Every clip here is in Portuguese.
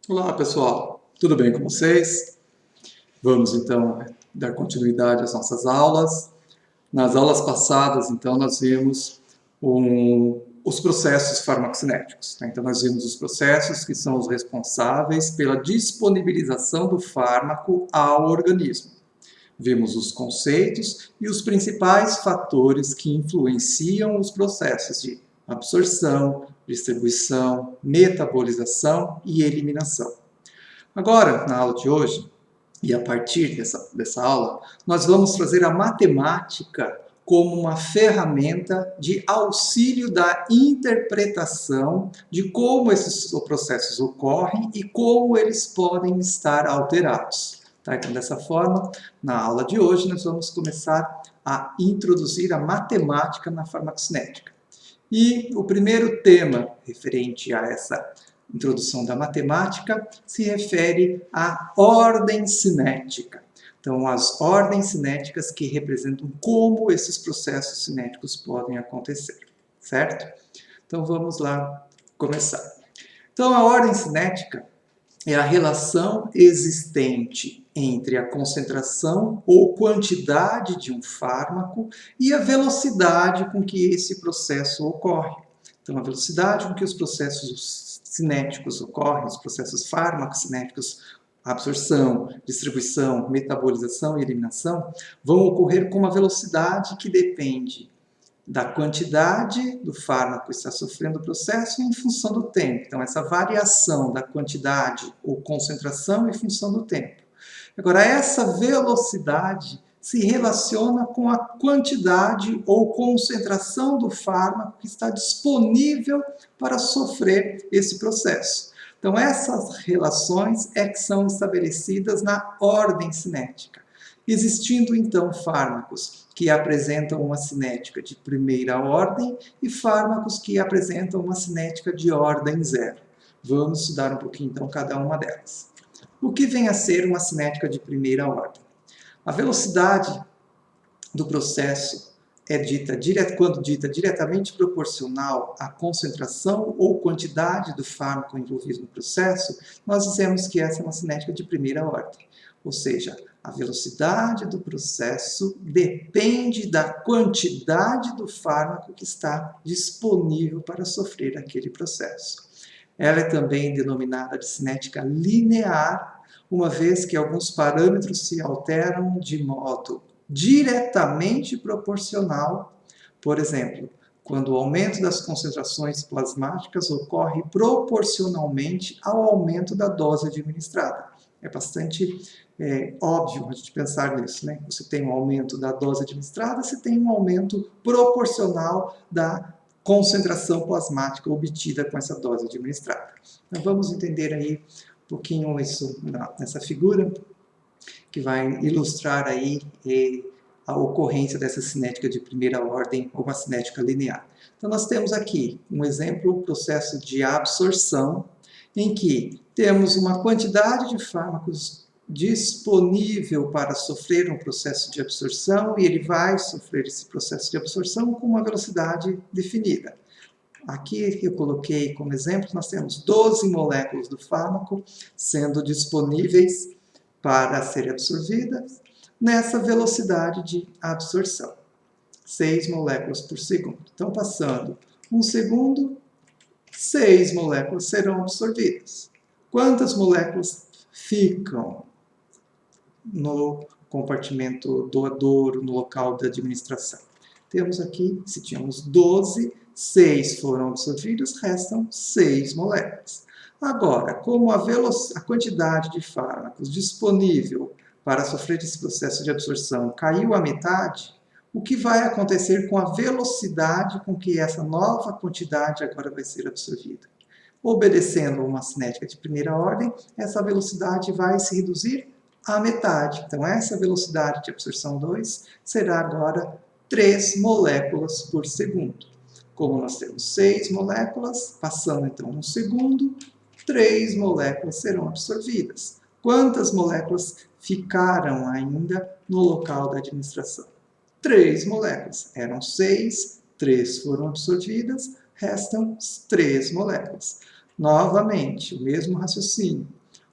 Olá, pessoal. Tudo bem com vocês? Vamos, então, dar continuidade às nossas aulas. Nas aulas passadas, então, nós vimos os processos farmacocinéticos, tá? Então, nós vimos os processos que são os responsáveis pela disponibilização do fármaco ao organismo. Vimos os conceitos e os principais fatores que influenciam os processos de absorção, distribuição, metabolização e eliminação. Agora, na aula de hoje, e a partir dessa aula, nós vamos trazer a matemática como uma ferramenta de auxílio da interpretação de como esses processos ocorrem e como eles podem estar alterados. Tá? Então, dessa forma, na aula de hoje, nós vamos começar a introduzir a matemática na farmacocinética. E o primeiro tema referente a essa introdução da matemática se refere à ordem cinética. Então, as ordens cinéticas que representam como esses processos cinéticos podem acontecer, certo? Então, vamos lá começar. Então, a ordem cinética é a relação existente entre a concentração ou quantidade de um fármaco e a velocidade com que esse processo ocorre. Então, a velocidade com que os processos cinéticos ocorrem, os processos farmacocinéticos, absorção, distribuição, metabolização e eliminação, vão ocorrer com uma velocidade que depende da quantidade do fármaco que está sofrendo o processo em função do tempo. Então, essa variação da quantidade ou concentração em função do tempo. Agora, essa velocidade se relaciona com a quantidade ou concentração do fármaco que está disponível para sofrer esse processo. Então, essas relações é que são estabelecidas na ordem cinética. Existindo, então, fármacos que apresentam uma cinética de primeira ordem e fármacos que apresentam uma cinética de ordem zero. Vamos estudar um pouquinho, então, cada uma delas. O que vem a ser uma cinética de primeira ordem? A velocidade do processo é quando dita diretamente proporcional à concentração ou quantidade do fármaco envolvido no processo, nós dizemos que essa é uma cinética de primeira ordem. Ou seja, a velocidade do processo depende da quantidade do fármaco que está disponível para sofrer aquele processo. Ela é também denominada de cinética linear, uma vez que alguns parâmetros se alteram de modo diretamente proporcional. Por exemplo, quando o aumento das concentrações plasmáticas ocorre proporcionalmente ao aumento da dose administrada. É bastante óbvio a gente pensar nisso, né? Você tem um aumento da dose administrada, você tem um aumento proporcional da concentração plasmática obtida com essa dose administrada. Então, vamos entender aí um pouquinho isso nessa figura, que vai ilustrar aí a ocorrência dessa cinética de primeira ordem ou uma cinética linear. Então, nós temos aqui um exemplo, um processo de absorção, em que temos uma quantidade de fármacos disponível para sofrer um processo de absorção e ele vai sofrer esse processo de absorção com uma velocidade definida. Aqui eu coloquei como exemplo, nós temos 12 moléculas do fármaco sendo disponíveis para serem absorvidas nessa velocidade de absorção. 6 moléculas por segundo. Então, passando 1 segundo, 6 moléculas serão absorvidas. Quantas moléculas ficam no compartimento doador, no local da administração? Temos aqui, se tínhamos 12, 6 foram absorvidas, restam 6 moléculas. Agora, como a quantidade de fármacos disponível para sofrer esse processo de absorção caiu à metade, o que vai acontecer com a velocidade com que essa nova quantidade agora vai ser absorvida? Obedecendo uma cinética de primeira ordem, essa velocidade vai se reduzir à metade. Então, essa velocidade de absorção 2 será agora 3 moléculas por segundo. Como nós temos 6 moléculas, passando então 1 segundo, 3 moléculas serão absorvidas. Quantas moléculas ficaram ainda no local da administração? 3 moléculas. Eram 6, 3 foram absorvidas, restam 3 moléculas. Novamente, o mesmo raciocínio.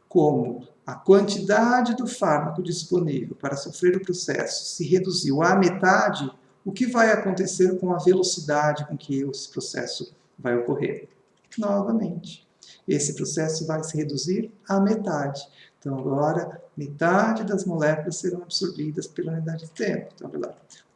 Como a quantidade do fármaco disponível para sofrer o processo se reduziu à metade, o que vai acontecer com a velocidade com que esse processo vai ocorrer? Novamente, esse processo vai se reduzir à metade. Então, agora, metade das moléculas serão absorvidas pela unidade de tempo. Então,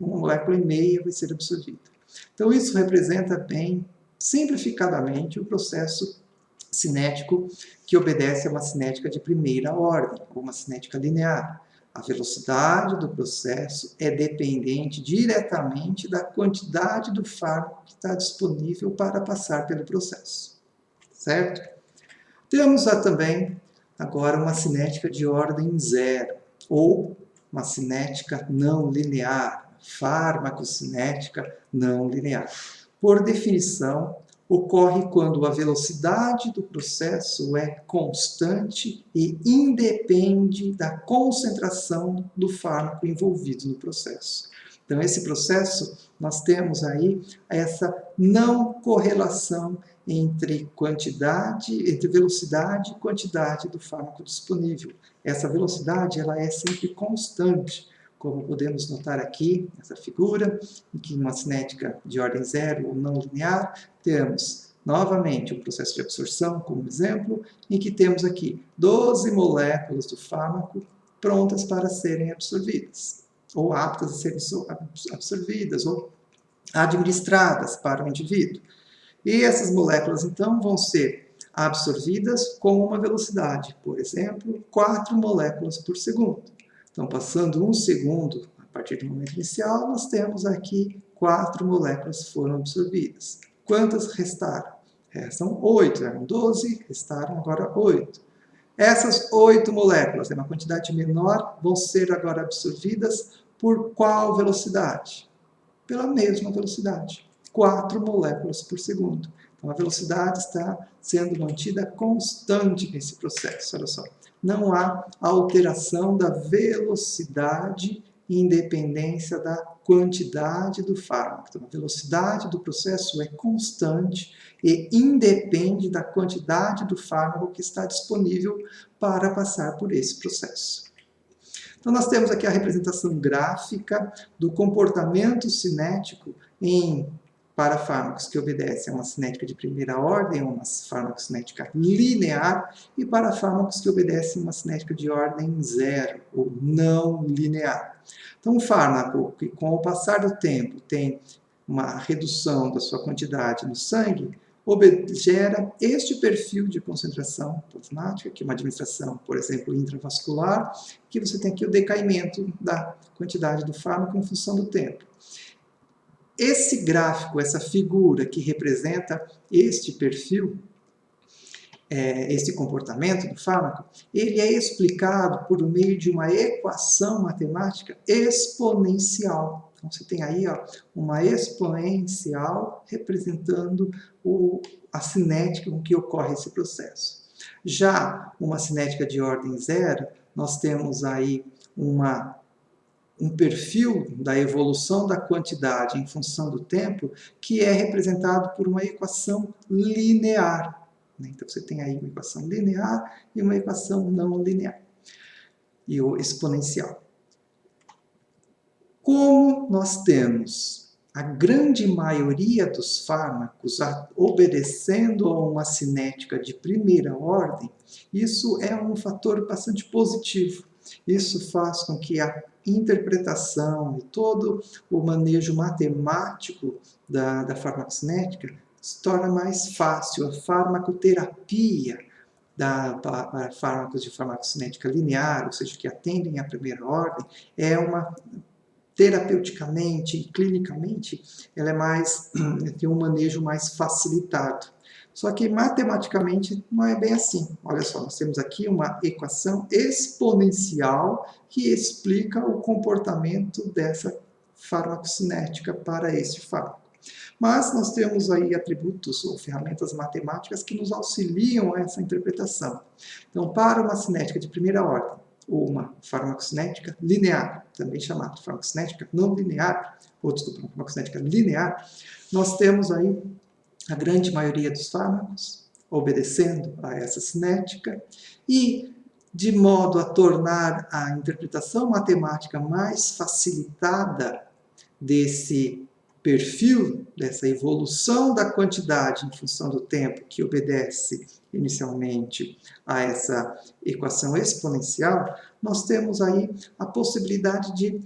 uma molécula e meia vai ser absorvida. Então, isso representa bem, simplificadamente, o processo cinético que obedece a uma cinética de primeira ordem, ou uma cinética linear. A velocidade do processo é dependente diretamente da quantidade do fármaco que está disponível para passar pelo processo. Certo? Temos também agora uma cinética de ordem zero, ou uma cinética não linear, farmacocinética não linear. Por definição, ocorre quando a velocidade do processo é constante e independe da concentração do fármaco envolvido no processo. Então, esse processo, nós temos aí essa não correlação entre velocidade e quantidade do fármaco disponível. Essa velocidade, ela é sempre constante, como podemos notar aqui, nessa figura, em que uma cinética de ordem zero ou não linear, temos novamente um processo de absorção, como exemplo, em que temos aqui 12 moléculas do fármaco prontas para serem absorvidas, ou aptas a serem absorvidas, ou administradas para o indivíduo. E essas moléculas, então, vão ser absorvidas com uma velocidade, por exemplo, 4 moléculas por segundo. Então, passando 1 segundo a partir do momento inicial, nós temos aqui 4 moléculas foram absorvidas. Quantas restaram? Restam 8, eram 12, restaram agora 8. Essas 8 moléculas, é uma quantidade menor, vão ser agora absorvidas por qual velocidade? Pela mesma velocidade, 4 moléculas por segundo. Então, a velocidade está sendo mantida constante nesse processo, olha só. Não há alteração da velocidade em dependência da quantidade do fármaco. Então, a velocidade do processo é constante e independe da quantidade do fármaco que está disponível para passar por esse processo. Então, nós temos aqui a representação gráfica do comportamento cinético para fármacos que obedecem a uma cinética de primeira ordem, uma farmacocinética linear, e para fármacos que obedecem a uma cinética de ordem zero, ou não linear. Então, um fármaco que, com o passar do tempo, tem uma redução da sua quantidade no sangue, gera este perfil de concentração plasmática, que é uma administração, por exemplo, intravascular, que você tem aqui o decaimento da quantidade do fármaco em função do tempo. Esse gráfico, essa figura que representa este perfil, esse comportamento do fármaco, ele é explicado por meio de uma equação matemática exponencial. Então, você tem aí uma exponencial representando a cinética com que ocorre esse processo. Já uma cinética de ordem zero, nós temos aí um perfil da evolução da quantidade em função do tempo que é representado por uma equação linear. Então, você tem aí uma equação linear e uma equação não linear, e o exponencial. Como nós temos a grande maioria dos fármacos obedecendo a uma cinética de primeira ordem, isso é um fator bastante positivo. Isso faz com que a interpretação e todo o manejo matemático da farmacocinética se torna mais fácil. A farmacoterapia para fármacos de farmacocinética linear, ou seja, que atendem à primeira ordem, terapeuticamente e clinicamente, ela tem um manejo mais facilitado. Só que matematicamente não é bem assim. Olha só, nós temos aqui uma equação exponencial que explica o comportamento dessa farmacocinética para esse fármaco. Mas nós temos aí atributos ou ferramentas matemáticas que nos auxiliam a essa interpretação. Então, para uma cinética de primeira ordem, ou uma farmacocinética linear, também chamada de farmacocinética não linear, farmacocinética linear, nós temos aí a grande maioria dos fármacos obedecendo a essa cinética, e de modo a tornar a interpretação matemática mais facilitada desse perfil, dessa evolução da quantidade em função do tempo que obedece inicialmente a essa equação exponencial, nós temos aí a possibilidade de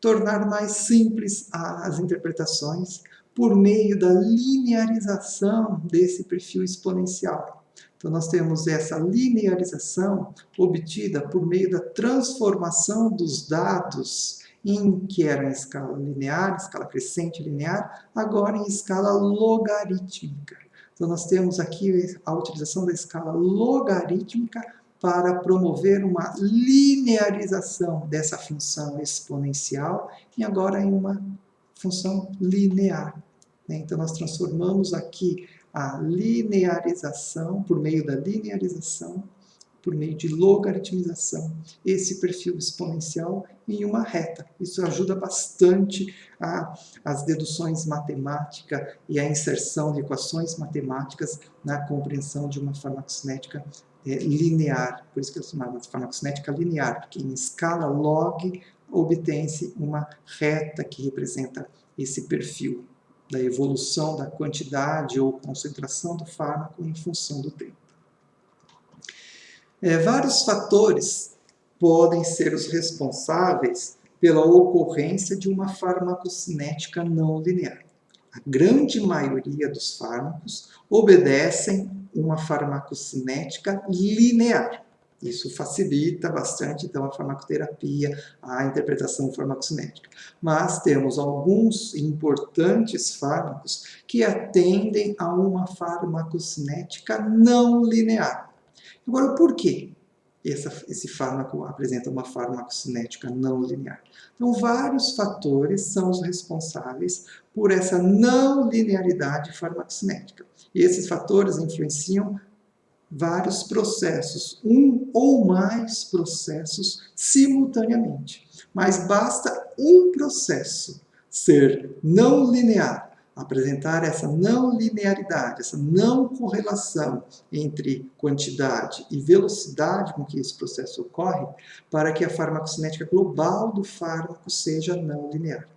tornar mais simples as interpretações por meio da linearização desse perfil exponencial. Então, nós temos essa linearização obtida por meio da transformação dos dados que era em escala linear, escala crescente linear, agora em escala logarítmica. Então, nós temos aqui a utilização da escala logarítmica para promover uma linearização dessa função exponencial e agora em uma função linear. Então, nós transformamos aqui a linearização, por meio da linearização, por meio de logaritmização, esse perfil exponencial em uma reta. Isso ajuda bastante as deduções matemáticas e a inserção de equações matemáticas na compreensão de uma farmacocinética linear. Por isso que é chamada de farmacocinética linear, porque em escala log obtém-se uma reta que representa esse perfil da evolução da quantidade ou concentração do fármaco em função do tempo. Vários fatores podem ser os responsáveis pela ocorrência de uma farmacocinética não linear. A grande maioria dos fármacos obedecem uma farmacocinética linear. Isso facilita bastante, então, a farmacoterapia, a interpretação farmacocinética. Mas temos alguns importantes fármacos que atendem a uma farmacocinética não linear. Agora, por que esse fármaco apresenta uma farmacocinética não linear? Então, vários fatores são os responsáveis por essa não linearidade farmacocinética. E esses fatores influenciam vários processos, um ou mais processos simultaneamente. Mas basta um processo ser não linear, apresentar essa não linearidade, essa não correlação entre quantidade e velocidade com que esse processo ocorre, para que a farmacocinética global do fármaco seja não linear.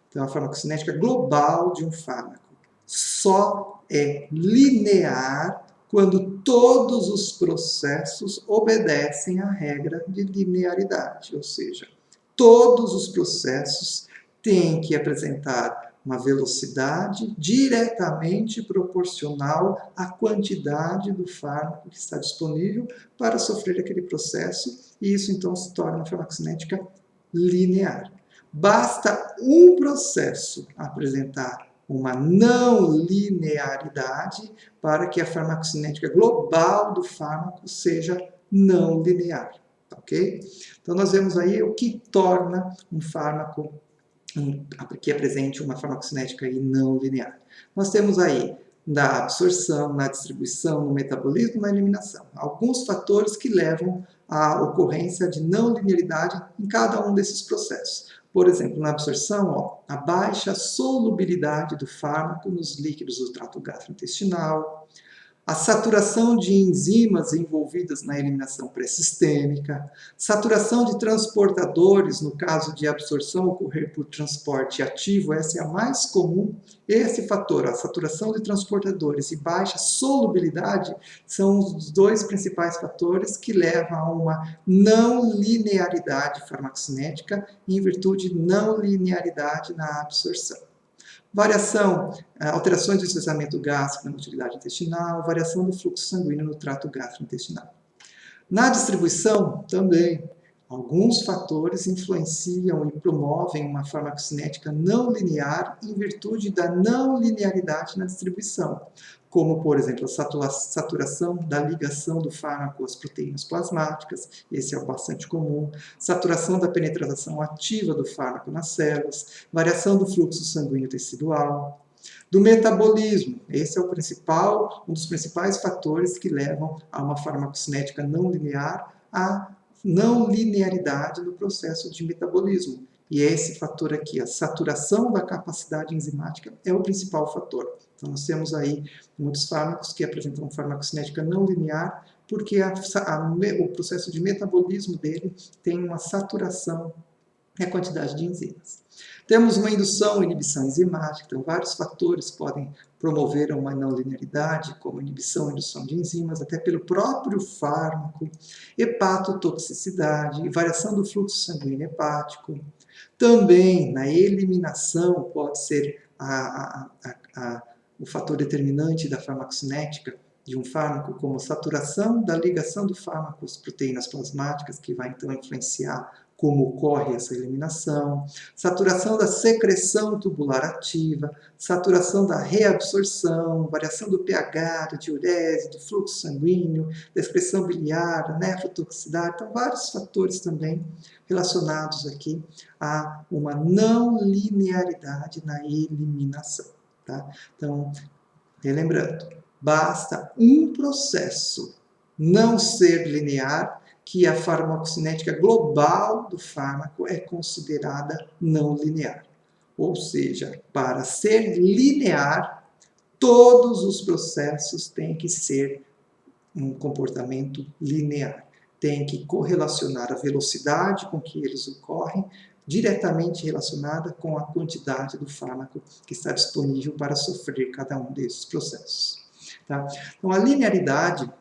Então, a farmacocinética global de um fármaco só é linear quando todos os processos obedecem à regra de linearidade, ou seja, todos os processos têm que apresentar uma velocidade diretamente proporcional à quantidade do fármaco que está disponível para sofrer aquele processo, e isso então se torna uma farmacocinética linear. Basta um processo apresentar uma não linearidade para que a farmacocinética global do fármaco seja não linear, ok? Então nós vemos aí o que torna um fármaco que apresente uma farmacocinética não linear. Nós temos aí na absorção, na distribuição, no metabolismo e na eliminação alguns fatores que levam à ocorrência de não linearidade em cada um desses processos. Por exemplo, na absorção, a baixa solubilidade do fármaco nos líquidos do trato gastrointestinal, a saturação de enzimas envolvidas na eliminação pré-sistêmica, saturação de transportadores, no caso de absorção ocorrer por transporte ativo, essa é a mais comum. Esse fator, a saturação de transportadores e baixa solubilidade, são os dois principais fatores que levam a uma não linearidade farmacocinética em virtude de não linearidade na absorção. Variação, alterações do esvaziamento gástrico na motilidade intestinal, variação do fluxo sanguíneo no trato gastrointestinal. Na distribuição, também, alguns fatores influenciam e promovem uma farmacocinética não linear em virtude da não linearidade na distribuição, como, por exemplo, a saturação da ligação do fármaco às proteínas plasmáticas, esse é bastante comum, saturação da penetração ativa do fármaco nas células, variação do fluxo sanguíneo tecidual, do metabolismo, esse é um dos principais fatores que levam a uma farmacocinética não linear, a não linearidade no processo de metabolismo. E esse fator aqui, a saturação da capacidade enzimática, é o principal fator. Então, nós temos aí muitos fármacos que apresentam farmacocinética não linear, porque o processo de metabolismo dele tem uma saturação e a quantidade de enzimas. Temos uma indução e inibição enzimática, então vários fatores podem promover uma não linearidade, como inibição e indução de enzimas, até pelo próprio fármaco, hepatotoxicidade, variação do fluxo sanguíneo hepático. Também na eliminação pode ser o fator determinante da farmacocinética de um fármaco, como saturação da ligação do fármaco às proteínas plasmáticas, que vai então influenciar como ocorre essa eliminação, saturação da secreção tubular ativa, saturação da reabsorção, variação do pH, da diurese, do fluxo sanguíneo, da excreção biliar, da nefrotoxicidade, então vários fatores também relacionados aqui a uma não linearidade na eliminação. Tá? Então, relembrando, basta um processo não ser linear que a farmacocinética global do fármaco é considerada não linear. Ou seja, para ser linear, todos os processos têm que ser um comportamento linear. Tem que correlacionar a velocidade com que eles ocorrem, diretamente relacionada com a quantidade do fármaco que está disponível para sofrer cada um desses processos. Tá? Então, a linearidade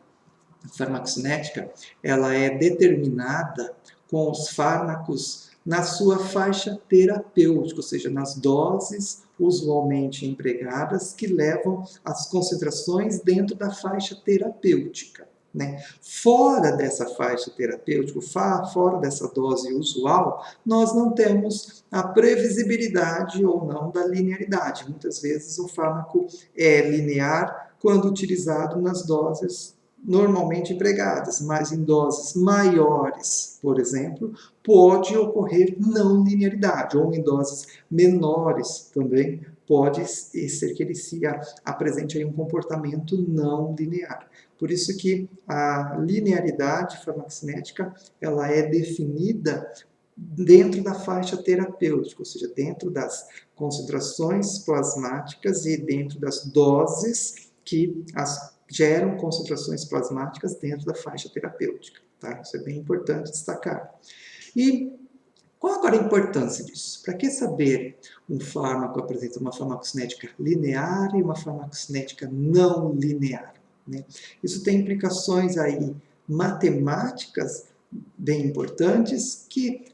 farmacocinética, ela é determinada com os fármacos na sua faixa terapêutica, ou seja, nas doses usualmente empregadas que levam as concentrações dentro da faixa terapêutica. Né? Fora dessa faixa terapêutica, fora dessa dose usual, nós não temos a previsibilidade ou não da linearidade. Muitas vezes o fármaco é linear quando utilizado nas doses normalmente empregadas, mas em doses maiores, por exemplo, pode ocorrer não linearidade, ou em doses menores também pode ser que ele se apresente aí um comportamento não linear. Por isso que a linearidade farmacocinética, ela é definida dentro da faixa terapêutica, ou seja, dentro das concentrações plasmáticas e dentro das doses que geram concentrações plasmáticas dentro da faixa terapêutica. Tá? Isso é bem importante destacar. E qual agora a importância disso? Para que saber um fármaco apresenta uma farmacocinética linear e uma farmacocinética não linear? Né? Isso tem implicações aí matemáticas bem importantes que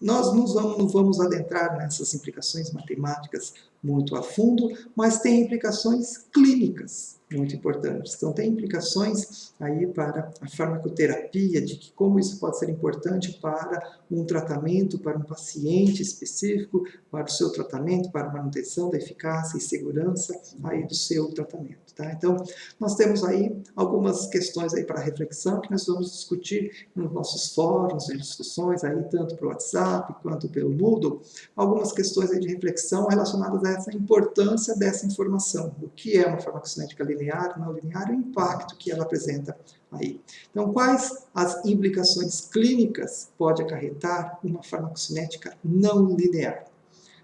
nós não vamos adentrar nessas implicações matemáticas muito a fundo, mas tem implicações clínicas muito importantes. Então, tem implicações aí para a farmacoterapia, de que como isso pode ser importante para um tratamento, para um paciente específico, para o seu tratamento, para a manutenção da eficácia e segurança aí do seu tratamento. Tá? Então, nós temos aí algumas questões aí para reflexão que nós vamos discutir nos nossos fóruns de discussões, aí, tanto pelo WhatsApp quanto pelo Moodle, algumas questões aí de reflexão relacionadas a essa importância dessa informação. O que é uma farmacocinética linear, não linear, e o impacto que ela apresenta aí. Então, quais as implicações clínicas pode acarretar uma farmacocinética não linear?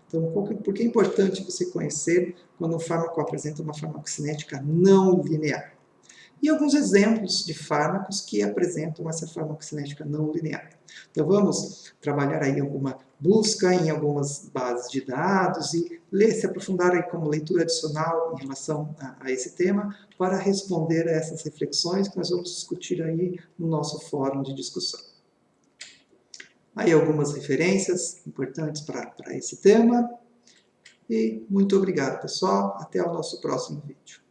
Então, por que é importante você conhecer quando um fármaco apresenta uma farmacocinética não linear? E alguns exemplos de fármacos que apresentam essa farmacocinética não linear. Então, vamos trabalhar aí alguma busca em algumas bases de dados e se aprofundar aí como leitura adicional em relação a esse tema para responder a essas reflexões que nós vamos discutir aí no nosso fórum de discussão. Aí algumas referências importantes para esse tema. E muito obrigado, pessoal. Até o nosso próximo vídeo.